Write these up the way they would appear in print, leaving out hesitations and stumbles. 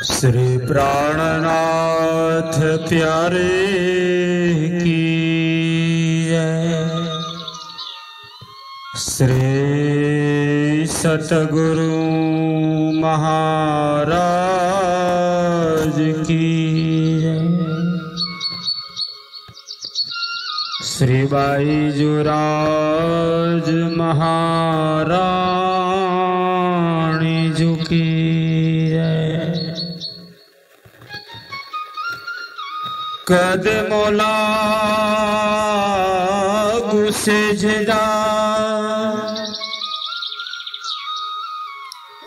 श्री प्राणनाथ प्यारे की जय। श्री सतगुरु महाराज की जय। श्री बाईजुराज महारानी जी की कदमोला गुसे जदा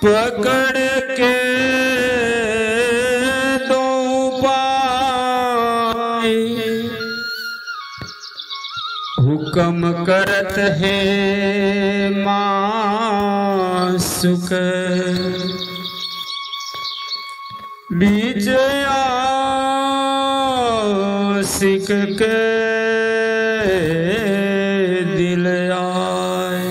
पकड़ के दो पाए हुक्म करत है मां सुख बीच सिख के दिल आए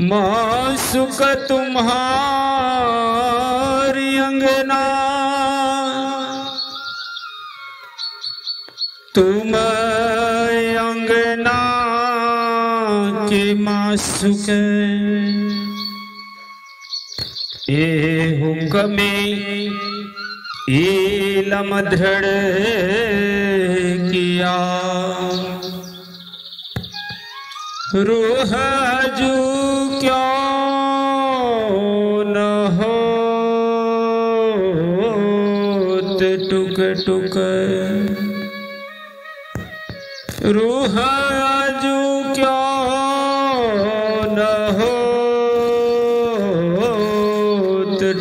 मां सुख तुम्हारी अंगना तुम अंगना के मां सुख ए हुक्मे इलम दृढ़ किया रूह जू क्यों न हो टुक टुक रूह जू क्यों न हो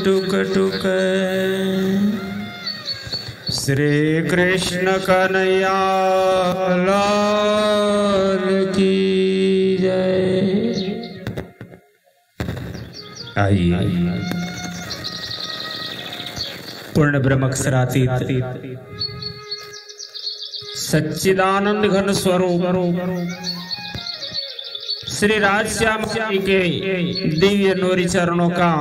टुक टुक। श्री कृष्ण कन्हैया लाल की जय। आइए पूर्ण ब्रह्मक्षरातीत सच्चिदानंद घन स्वरूप श्री राजश्याम जी के दिव्य नूरी चरणों का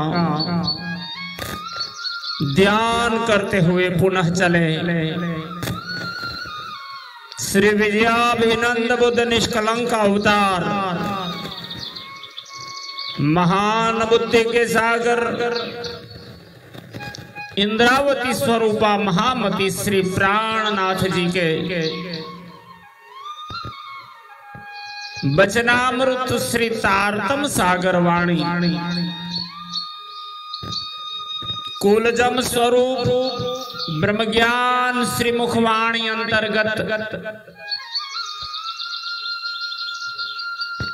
ध्यान करते हुए पुनः चले श्री विजयाभिनंद बुद्ध निष्कलंक अवतार महान बुद्धि के सागर इंद्रावती स्वरूपा महामती श्री प्राणनाथ जी के वचनामृत श्री तारतम सागर वाणी कुलजम स्वरूप ब्रह्मज्ञान श्री मुखवाणी अंतर्गत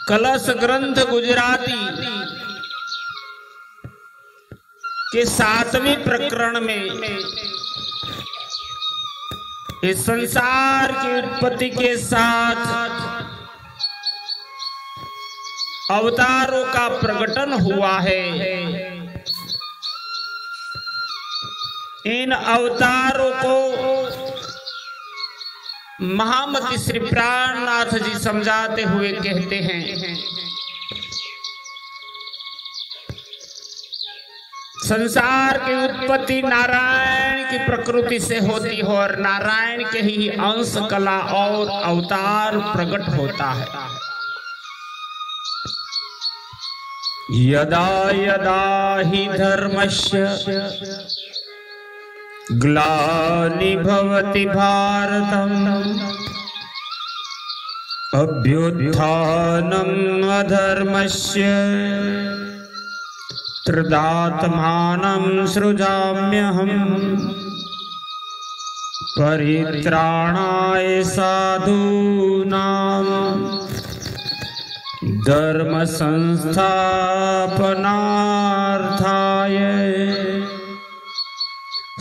कलश ग्रंथ गुजराती के 7वें प्रकरण में इस संसार की उत्पत्ति के साथ अवतारों का प्रकटन हुआ है। इन अवतारों को महामती श्री प्राणनाथ जी समझाते हुए कहते हैं संसार की उत्पत्ति नारायण की प्रकृति से होती है और नारायण के ही अंश कला और अवतार प्रकट होता है। यदा यदा हि धर्मस्य ग्लानि भवति भारतम् अभ्युत्थानम् अधर्मस्य तदात्मानं सृजाम्यहम् परित्राणाय साधूनां धर्म संस्थापनार्थाय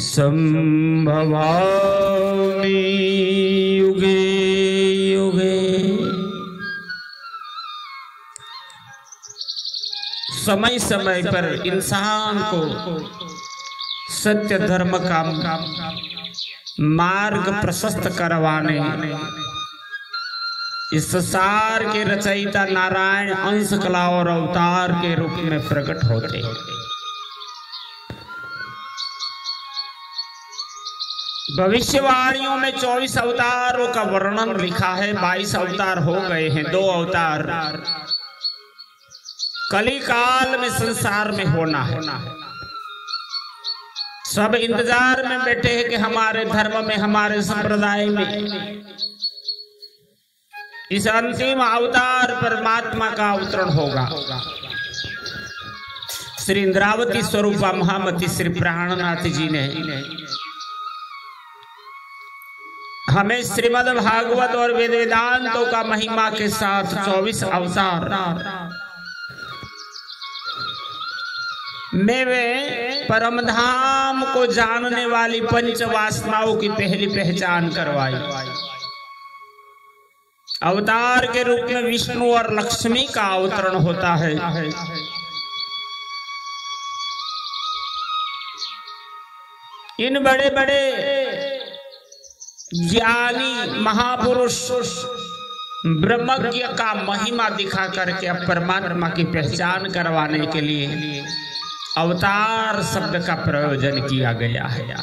संभवामि युगे युगे। समय समय पर इंसान को सत्य धर्म का मार्ग प्रशस्त करवाने इस संसार के रचयिता नारायण अंश कला और अवतार के रूप में प्रकट होते हैं। भविष्यवाणियों में 24 अवतारों का वर्णन लिखा है। 22 अवतार हो गए हैं, 2 अवतार कली काल में संसार में होना है। सब इंतजार में बैठे हैं कि हमारे धर्म में, हमारे संप्रदाय में इस अंतिम अवतार परमात्मा का अवतरण होगा। श्री इंद्रावती स्वरूपा महामती श्री प्राणनाथ जी ने हमें श्रीमद् भागवत और वेद वेदांतों का महिमा के साथ 24 अवतार में वे परमधाम को जानने वाली पंच वासनाओं की पहली पहचान करवाई। अवतार के रूप में विष्णु और लक्ष्मी का अवतरण होता है। इन बड़े बड़े ज्ञानी महापुरुष ब्रह्मज्ञ का महिमा दिखा करके अब परमात्मा की पहचान करवाने के लिए अवतार शब्द का प्रयोजन किया गया है।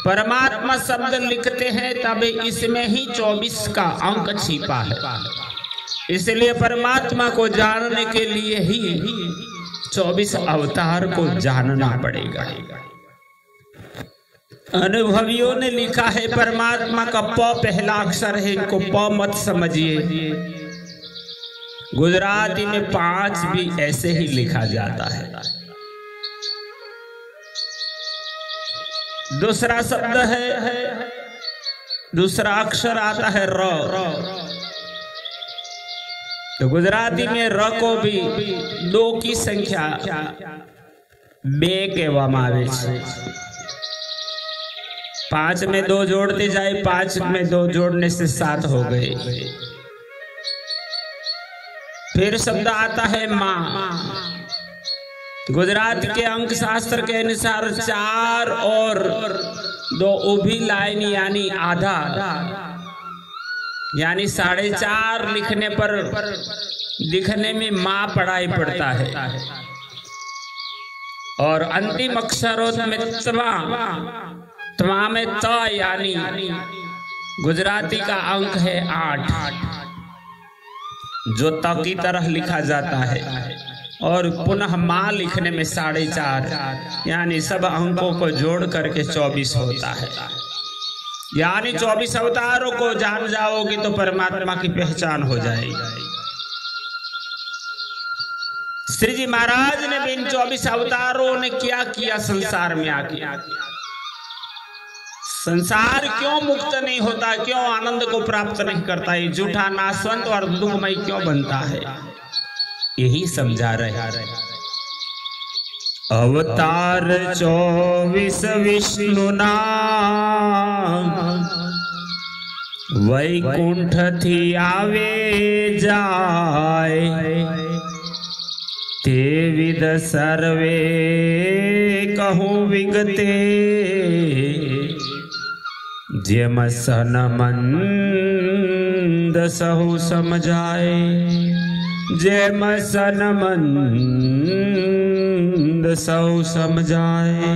परमात्मा शब्द लिखते हैं तब इसमें ही 24 का अंक छिपा है। इसलिए परमात्मा को जानने के लिए ही 24 अवतार को जानना पड़ेगा। अनुभवियों ने लिखा है परमात्मा का प पहला अक्षर है, इनको प मत समझिए। गुजराती में 5 भी ऐसे ही लिखा जाता है। दूसरा शब्द है, दूसरा अक्षर आता है र। तो गुजराती में र को भी 2 की संख्या 2 કહેવામાં આવે છે। 5 में 2 जोड़ते जाए, 5 में 2 जोड़ने से 7 हो गए। फिर शब्द आता है माँ। गुजरात के अंक शास्त्र के अनुसार 4 और 2 उभी लाइन यानी आधा, यानी 4.5 लिखने पर लिखने में माँ पढ़ाई पड़ता है। और अंतिम अक्षरों में त्वा में त यानी गुजराती का अंक है 8, जो त की तरह लिखा जाता है। और पुनः माँ लिखने में 4.5 यानी सब अंकों को जोड़ करके 24 होता है। यानी 24 अवतारों को जान जाओगे तो परमात्मा की पहचान हो जाएगी। श्री जी महाराज ने भी इन 24 अवतारों ने क्या किया संसार में आके? संसार क्यों मुक्त नहीं होता, क्यों आनंद को प्राप्त नहीं करता, ये झूठा नाशवंत और दुखमय क्यों बनता है, यही समझा रहे। अवतार 24 विष्णु नाम, वैकुंठ थी आवे जाए, ते विद सर्वे कहूँ विगते, जेम सन मंद सहु समझाए, जेम सन मंद सहु समझाए।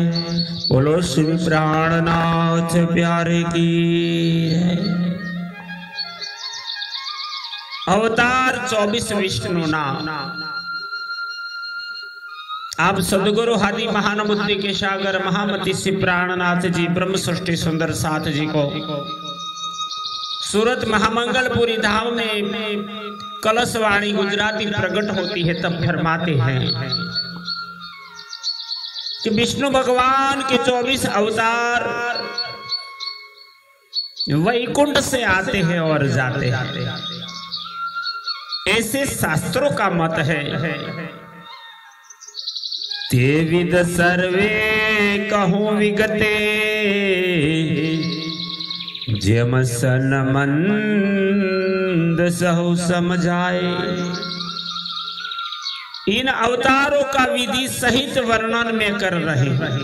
बोलो श्री प्राणनाथ प्यारे की। अवतार 24 विष्णु नाम। आप सदगुरु हादी महानुभूति के सागर महामती श्री प्राणनाथ जी ब्रह्म सृष्टि सुंदर साथ जी को सूरत महामंगलपुरी धाम में कलशवाणी गुजराती प्रकट होती है तब फरमाते हैं कि विष्णु भगवान के 24 अवतार वैकुंठ से आते हैं और जाते हैं, ऐसे शास्त्रों का मत है। ते विद सर्वे कहूँ विगते, जेम सन मंद सहु समझाए। इन अवतारों का विधि सहित वर्णन में कर रहे हैं।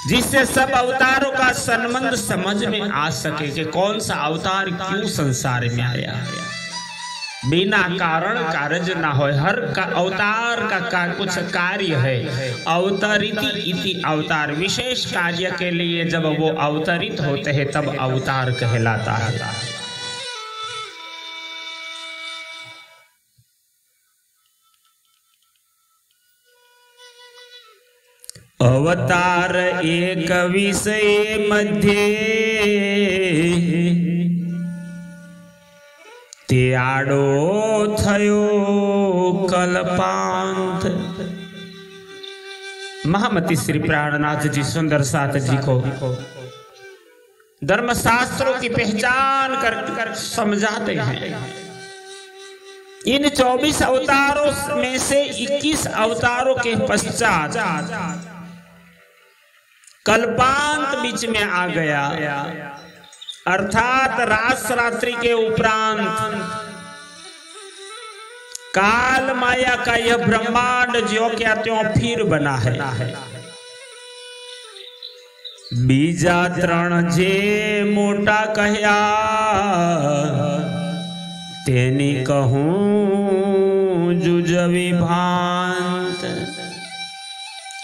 जिससे सब अवतारों का संबंध समझ में आ सके कि कौन सा अवतार क्यों संसार में आया। बिना कारण कार्य ना हो, हर का अवतार का कुछ कार्य है। अवतरिति इति अवतार, विशेष कार्य के लिए जब वो अवतरित होते हैं तब अवतार कहलाता है। अवतार एक विषय मध्ये त्याड़ो थयो कल्पांत। महामती श्री प्राणनाथ जी सुंदर साथ जी को धर्मशास्त्रों की पहचान कर समझाते हैं। इन 24 अवतारों में से 21 अवतारों के पश्चात कल्पांत बीच में आ गया, अर्थात रास रात्रि के उपरांत काल माया का यह ब्रह्मांड जो क्या त्यों फिर बना है। बीजा त्रण जे मोटा कहया तेनी कहूं जुजवी भांत।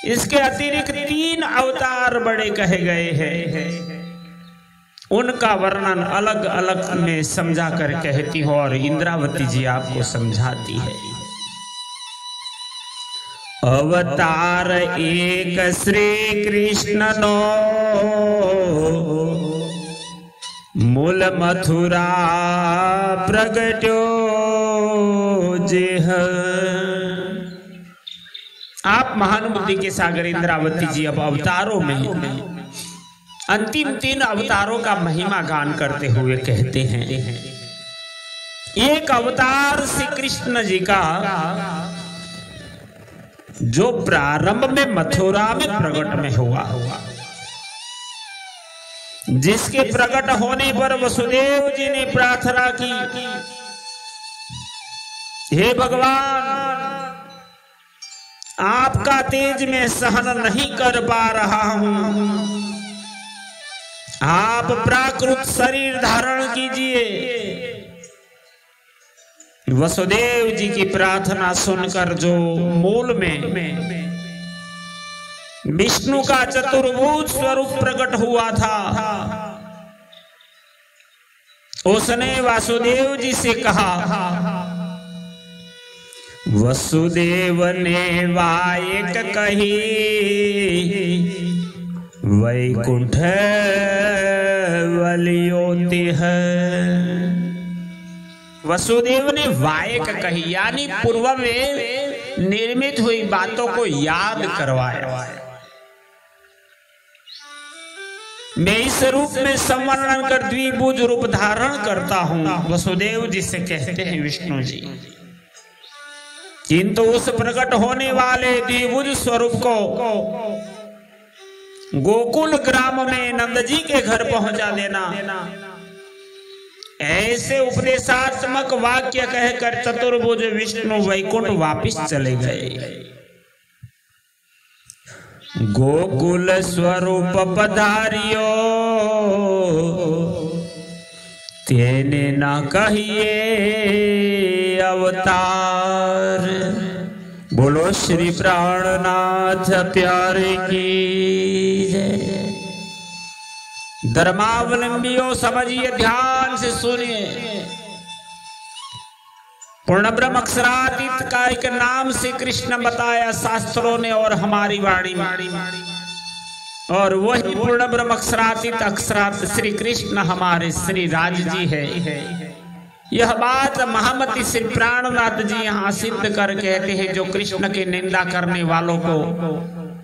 इसके अतिरिक्त 3 अवतार बड़े कहे गए हैं। उनका वर्णन अलग अलग में समझा कर कहती हो और इंद्रावती जी आपको समझाती है। अवतार एक श्री कृष्ण नो मूल मथुरा प्रगट्यो जेह। आप महानुभूति के सागर इंद्रावती जी अब अवतारों में अंतिम 3 अवतारों का महिमा गान करते हुए कहते हैं। एक अवतार श्री कृष्ण जी का जो प्रारंभ में मथुरा में प्रकट में हुआ, जिसके प्रकट होने पर वसुदेव जी ने प्रार्थना की, हे भगवान आपका तेज में सहन नहीं कर पा रहा हूं, आप प्राकृत शरीर धारण कीजिए। वसुदेव जी की प्रार्थना सुनकर जो मूल में विष्णु का चतुर्भुज स्वरूप प्रकट हुआ था, उसने वासुदेव जी से कहा, वसुदेव ने वायक कही वैकुंठ वलियोति है। वसुदेव ने वायक कही यानी पूर्व में निर्मित हुई बातों को याद करवाया। मैं इस रूप में संवर्णन कर द्विभुज रूप धारण करता हूं, वसुदेव जी से कहते हैं विष्णु जी। किंतु उस प्रकट होने वाले द्विभुज स्वरूप को गोकुल ग्राम में नंद जी के घर पहुंचा देना। ऐसे उपदेशात्मक वाक्य कहकर चतुर्भुज विष्णु वैकुंठ वापिस चले गए। गोकुल स्वरूप पधारियो तेने न कहिए अवतार। बोलो श्री प्राणनाथ प्यारे की जय। धर्मावलंबियों समझिए, ध्यान से सुनिए। पूर्ण ब्रह्म अक्षरातीत का एक नाम से कृष्ण बताया शास्त्रों ने और हमारी वाणी और वही पूर्ण ब्रह्म अक्षरातीत अक्षरात श्री कृष्ण हमारे श्री राज जी है। यह बात महामती श्री प्राणनाथ जी यहाँ सिद्ध कर कहते हैं, जो कृष्ण की निंदा करने वालों को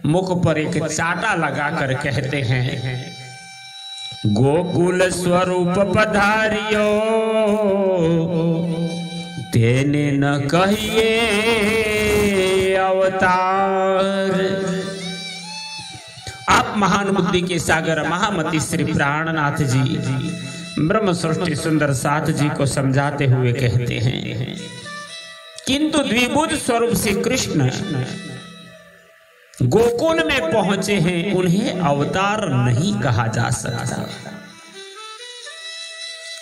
मुख पर एक चाटा लगा कर कहते हैं, गोकुल स्वरूप पधारियो तेने न कहिए अवतार। आप महान बुद्धि के सागर महामती श्री प्राणनाथ जी ब्रह्म सृष्टि सुंदर साथ जी को समझाते हुए कहते हैं, किंतु द्विभुज स्वरूप श्री कृष्ण गोकुल में पहुंचे हैं, उन्हें अवतार नहीं कहा जा सकता।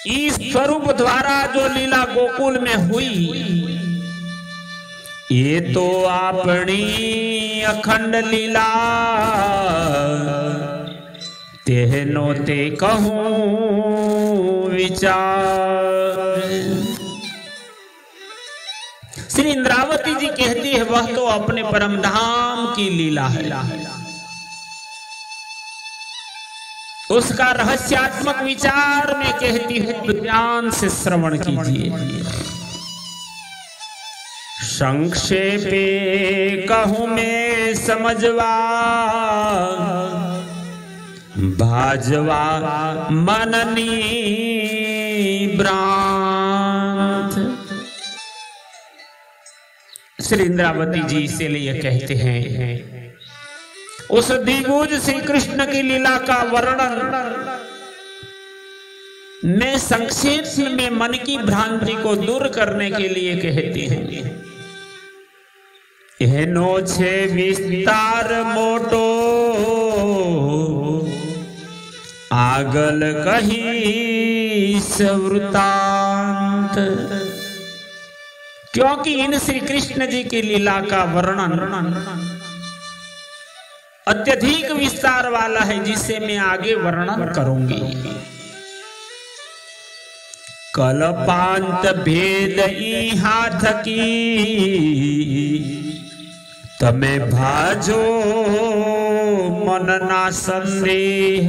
इस स्वरूप द्वारा जो लीला गोकुल में हुई, ये तो अपनी अखंड लीला तेहनो ते कहूं विचार। श्री इंद्रावती जी कहती है, वह तो अपने परम धाम की लीला है, उसका रहस्यात्मक विचार में कहती हूं, ध्यान से श्रवण कीजिए। संक्षेपे कहूं मैं समझवा, भाजवा मननी भ्रांत। श्री इंद्रावती जी इसीलिए कहते हैं, उस द्विभुज श्री कृष्ण की लीला का वर्णन मैं संक्षेप में मन की भ्रांति को दूर करने के लिए कहती हैं। एनो छे विस्तार मोटो आगल कही सवृतांत। क्योंकि इन श्री कृष्ण जी की लीला का वर्णन अत्यधिक विस्तार वाला है, जिसे मैं आगे वर्णन करूंगी। कल्पांत भेद ई हाथ की तमे भाजो मन ना संदेह।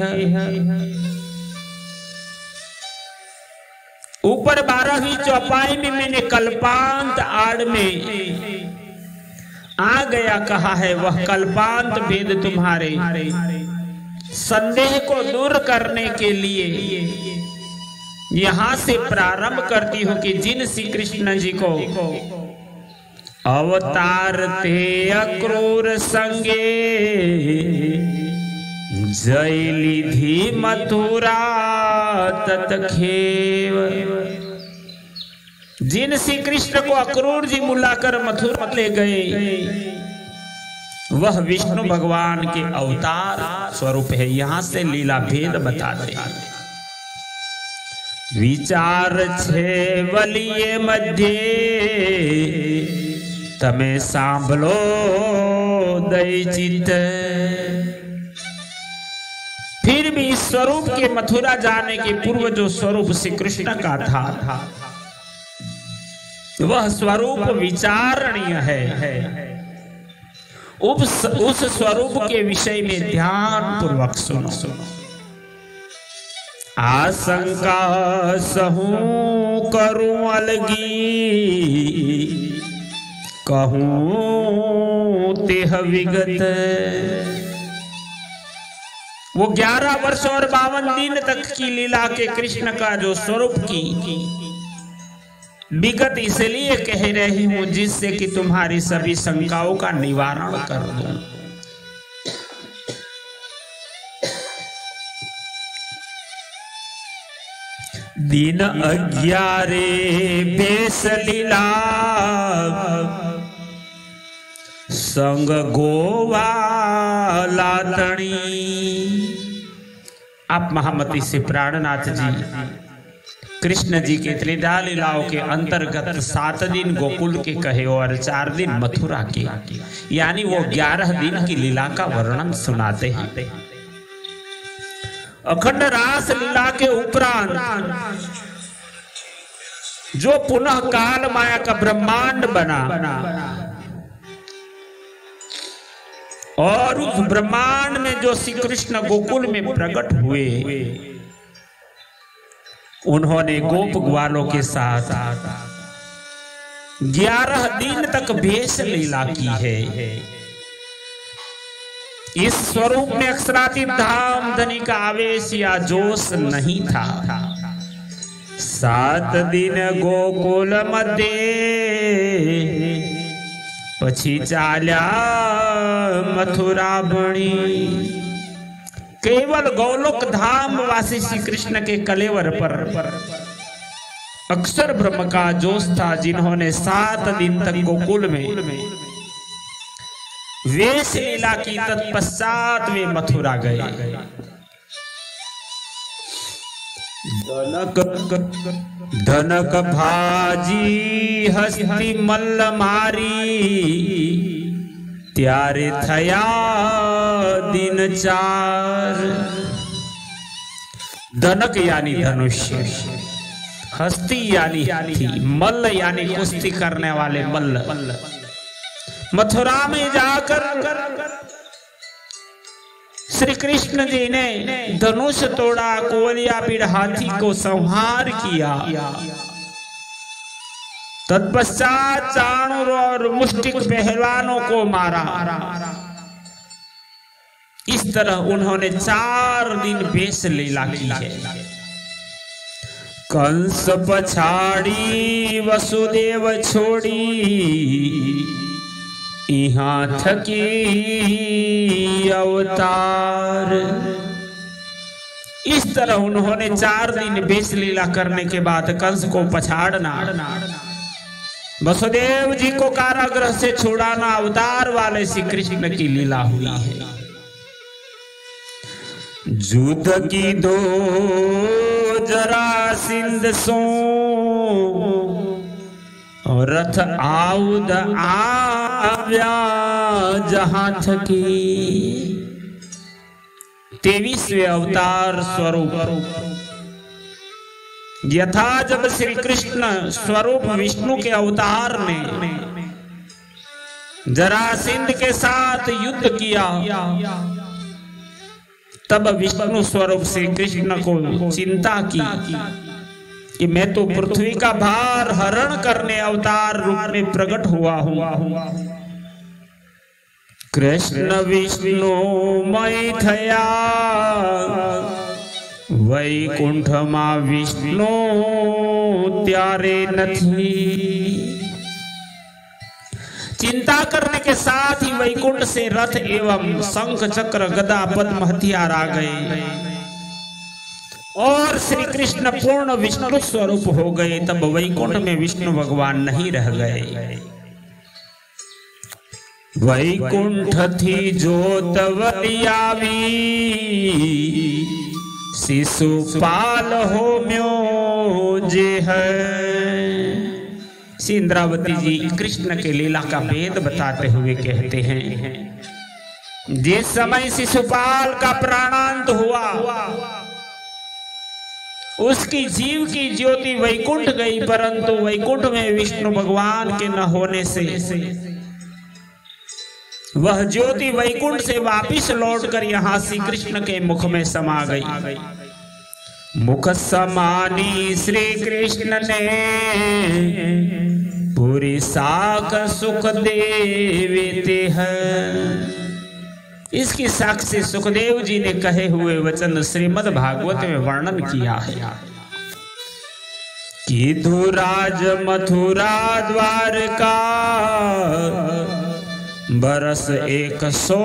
ऊपर 12वीं चौपाई में मैंने कल्पांत आड़ में आ गया कहा है, वह कल्पांत भेद तुम्हारे संदेह को दूर करने के लिए यहां से प्रारंभ करती हूं कि जिन श्री कृष्ण जी को अवतार थे अक्रूर संगे, जय लिधि मथुरा तत्खेव। जिन श्री कृष्ण को अक्रूर जी बुलाकर मथुरा ले गए, वह विष्णु भगवान के अवतार स्वरूप है। यहां से लीला भेद बताते हैं। विचार छे वलिये मध्य तमे सांभलो दई चित। फिर भी इस स्वरूप के मथुरा जाने के पूर्व जो स्वरूप श्री कृष्ण का था, वह स्वरूप विचारणीय है। उस स्वरूप के विषय में ध्यान पूर्वक सुनो। आशंका सहूं करूं अलगी, कहूं तेह विगत। वो 11 वर्ष और 52 दिन तक की लीला के कृष्ण का जो स्वरूप की विगत इसलिए कह रही हूं, जिससे कि तुम्हारी सभी शंकाओं का निवारण कर दूं। दिन 11 बेस लीला संग गोवा लातणी। आप महामती से प्राणनाथ जी कृष्ण जी के त्रिधा लीलाओं के अंतर्गत 7 दिन गोकुल के कहे और 4 दिन मथुरा के, यानी वो 11 दिन की लीला का वर्णन सुनाते हैं। अखंड रास लीला के उपरांत जो पुनः काल माया का ब्रह्मांड बना और उस ब्रह्मांड में जो श्री कृष्ण गोकुल में प्रकट हुए, उन्होंने गोप ग्वालों के साथ 11 दिन तक भेष लीला की है। इस स्वरूप में अक्षरातीत धाम धनी का आवेश या जोश नहीं था। 7 दिन गोकुल मध्य पछी चाल्या मथुरा बणी। केवल गोलोक धाम वासी श्री कृष्ण के कलेवर पर अक्षर ब्रह्म का जोश था, जिन्होंने 7 दिन तक गोकुल में वेश लीला की। तत्पश्चात वे मथुरा गए। धनक भाजी हस्ती मल्ल मारी, त्यारे थया दिन 4। धनक यानी धनुष्य, हस्ती यानी हाथी, मल्ल यानी कुश्ती करने वाले मल्ल। मथुरा में जाकर श्री कृष्ण जी ने धनुष तोड़ा, कोलिया पीड़ हाथी को संहार किया। तत्पश्चात चाणूर और मुष्टिक पहलवानों को मारा। इस तरह उन्होंने 4 दिन वेश लीला की है। कंस पछाड़ी वसुदेव छोड़ी, यहाँ थकी अवतार। इस तरह उन्होंने 4 दिन वेश लीला करने के बाद कंस को पछाड़ना, वसुदेव जी को कारागृह से छुड़ाना अवतार वाले श्री कृष्ण की लीला हुई है। युद्ध की दो जरासिंध सो, और रथ आउद आव्या जहां थकी। 23वें अवतार स्वरूप। यथा जब श्री कृष्ण स्वरूप विष्णु के अवतार ने जरासिंध के साथ युद्ध किया, तब विष्णु स्वरूप श्री कृष्ण को चिंता की कि मैं तो पृथ्वी का भार हरण करने अवतार रूप में प्रकट हुआ हूं। कृष्ण विष्णु मय थया, वैकुंठ मां विष्णु त्यारे नथी। चिंता करने के साथ ही वैकुंठ से रथ एवं शंख चक्र गदा पद्म हथियार आ गए और श्री कृष्ण पूर्ण विष्णु स्वरूप हो गए। तब वैकुंठ में विष्णु भगवान नहीं रह गए। वैकुंठ थी जोतवलियावी, शिशुपाल हो म्यो जे है। श्री इंद्रावती जी कृष्ण के लीला का भेद बताते हुए कहते हैं, जिस समय शिशुपाल का प्राणांत हुआ, उसकी जीव की ज्योति वैकुंठ गई, परंतु वैकुंठ में विष्णु भगवान के न होने से वह ज्योति वैकुंठ से वापिस लौटकर यहाँ श्री कृष्ण के मुख में समा गई। मुख समानी श्री कृष्ण ने, पूरी साख सुख देते हैं। इसकी साक्षी सुखदेव जी ने कहे हुए वचन श्रीमद् भागवत में वर्णन किया है कि धुराज मथुरा द्वारका, बरस 100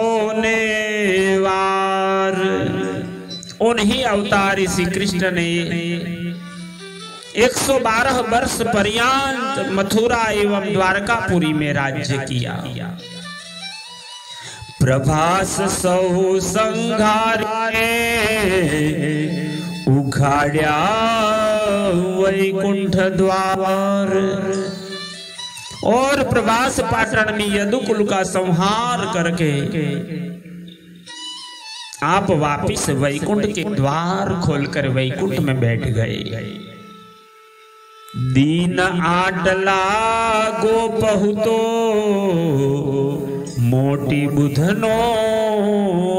वार। उन्हीं अवतारी श्री कृष्ण ने 112 वर्ष पर्यंत मथुरा एवं द्वारकापुरी में राज्य किया। प्रभास सौ संघारे, उघाड़या वैकुंठ द्वार। और प्रभास पाटन में यदुकुल का संहार करके आप वापिस वैकुंठ के द्वार खोलकर वैकुंठ में बैठ गए। दीन आटला गोपहुतो, मोटी बुधनो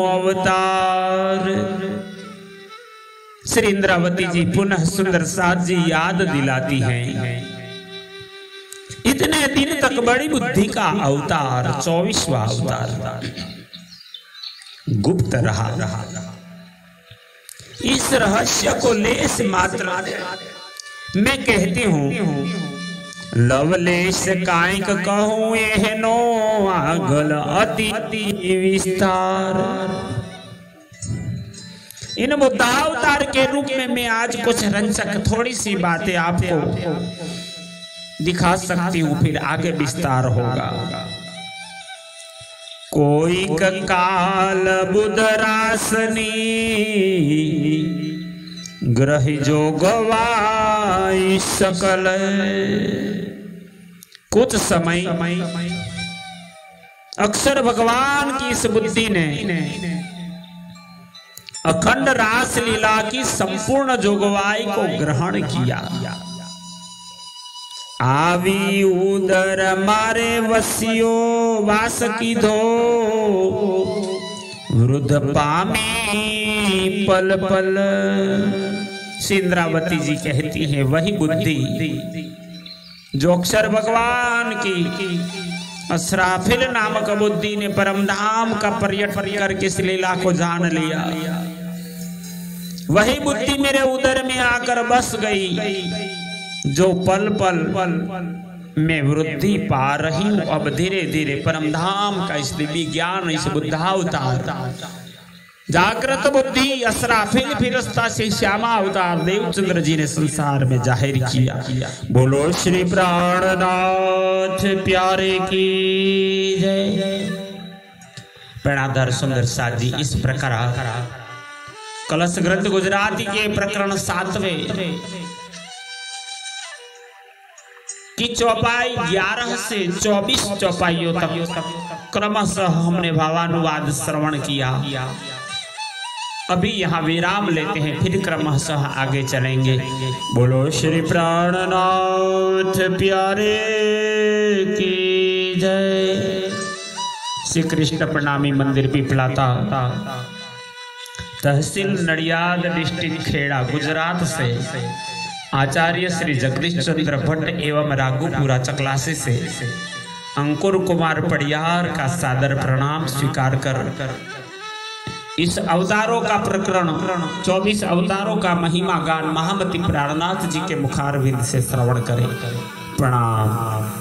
अवतार। श्री इंद्रावती जी पुनः सुंदर साथ जी याद दिलाती हैं, इतने दिन तक बड़ी बुद्धि का अवतार 24वां अवतार गुप्त रहा। इस रहस्य को लेस मात्र मैं कहती हूँ, लवलेश कायक कहूँ एहनो आगल अति विस्तार। इन बुद्धावतार के रूप में मैं आज कुछ रंजक थोड़ी सी बातें आपको दिखा सकती हूँ, फिर आगे विस्तार होगा। कोई काल बुधरासनी ग्रह जो गवाई सकल। कुछ समय अक्षर भगवान की इस बुद्धि ने अखंड रास लीला की संपूर्ण जोगवाई को ग्रहण किया। आवी उदर मारे वसियो वास की धो, वृद्ध पामी पल पल। इंद्रावती जी कहती हैं वही बुद्धि जो अक्षर भगवान की असराफिल नामक बुद्धि ने परमधाम का पर्यटन करके इस लीला को जान लिया, वही बुद्धि मेरे उदर में आकर बस गई, जो पल पल में वृद्धि पा रही हूं अब धीरे धीरे परमधाम का इस दिव्य ज्ञान, इस बुद्धावतार जागृत बुद्धि असराफिल फिरस्ता से श्यामा अवतार देवचंद्र जी ने संसार में जाहिर किया। बोलो श्री प्राणनाथ प्यारे की जय। प्रणा सुंदर साथ जी इस प्रकार कलश ग्रंथ गुजराती के प्रकरण 7वें की चौपाई 11 से 24 चौपाइयों तक क्रमशः हमने भावानुवाद श्रवण किया। अभी यहाँ विराम लेते हैं, फिर क्रमशः आगे चलेंगे। बोलो श्री प्राणनाथ प्यारे की जय। श्री कृष्ण प्रणामी मंदिर पिपलाता, तहसील नडियाद, डिस्ट्रिक्ट खेड़ा, गुजरात से आचार्य श्री जगदीश चंद्र भट्ट एवं राघुपुरा चकलासी से अंकुर कुमार पड़ियार का सादर प्रणाम स्वीकार कर इस अवतारों का प्रकरण 24 अवतारों का महिमा गान महामती प्राणनाथ जी के मुखारविंद से श्रवण करें। प्रणाम।